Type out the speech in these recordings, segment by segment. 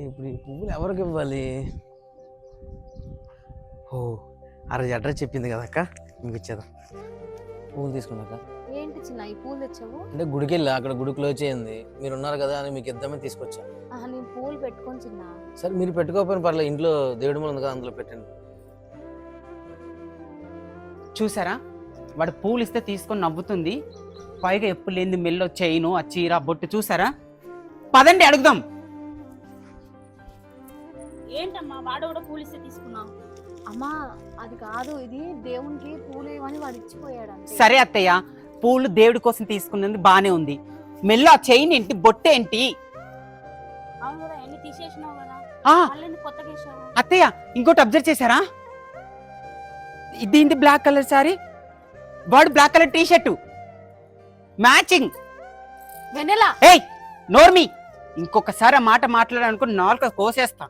ఇప్పుడు ఈ పువ్వులు ఎవరికి ఇవ్వాలి? ఓ ఆ రోజు అడ్రస్ చెప్పింది కదా అక్క, మీకు ఇచ్చేద్దాం. పువ్వులు తీసుకున్నాక ఏంటి చిన్న ఈ పూలు తెచ్చావు? అంటే గుడికి వెళ్ళా, అక్కడ గుడి క్లోజ్ చేయండి, మీరు ఉన్నారు కదా అని మీకు ఇద్దామని తీసుకొచ్చా. నేను పూలు పెట్టుకొని చిన్న. సరే మీరు పెట్టుకోకపోయినా పర్లేదు, ఇంట్లో దేవుడి మూల ఉంది కదా అందులో పెట్టండి. చూసారా, వాడు పూలు ఇస్తే తీసుకొని నవ్వుతుంది, పైగా ఎప్పుడు లేని మెల్లో చైను ఆ చీర బొట్టు. చూసారా, పదండి అడుగుదాం. ఏంటమ్మా వాడు కూడా పూలు ఇస్తే తీసుకున్నావు? అమ్మా అది కాదు, ఇది దేవునికి పూలు ఇవ్వని వాడు ఇచ్చిపోయాడు అంతే. సరే అత్తయ్య, పూలు దేవుడి కోసం తీసుకున్నది బానే ఉంది, మెల్లో ఆ చైన్ ఏంటి, బొట్టు ఏంటి? అవును కదా, ఎన్ని తీసేసినావు కదా, ఆ మళ్ళీ కొత్తగా వేసావు. అత్తయ్య ఇంకోటి అబ్జర్వ్ చేశారా, దీంది బ్లాక్ కలర్ సారీ, వాడు black colour T shirt matching. వెన్నెలా ఏయ్ నోర్మి, ఇంకొకసారి ఆ మాట మాట్లాడాలనుకో నాలుక కోసేస్తా.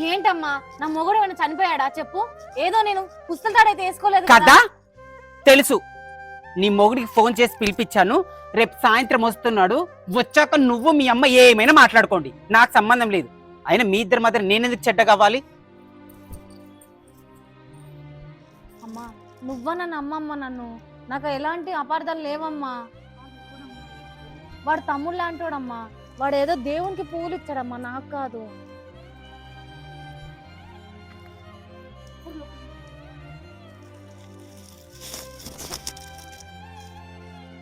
ఏంటమ్మా, నా మొగుడు ఏమైనా చనిపోయాడా చెప్పు? ఏదో నేను పుస్తల తాడైతే వేసుకోలేదు కదా తెలుసు, నీ మొగుడికి ఫోన్ చేసి పిలిపించాను, రేపు సాయంత్రం వస్తున్నాడు, వచ్చాక నువ్వు మీ అమ్మ ఏమైనా మాట్లాడుకోండి, నాకు సంబంధం లేదు. అయినా మీ ఇద్దరి మధ్య నేనెందుకు చెడ్డ కావాలి? అమ్మా నువ్వ నన్ను అమ్మమ్మ, నన్ను నాకు ఎలాంటి అపార్థాలు లేవమ్మా. వాడు తమ్ముడు లాంటోడమ్మా, వాడు ఏదో దేవునికి పూలు ఇచ్చాడమ్మా, నాకు కాదు.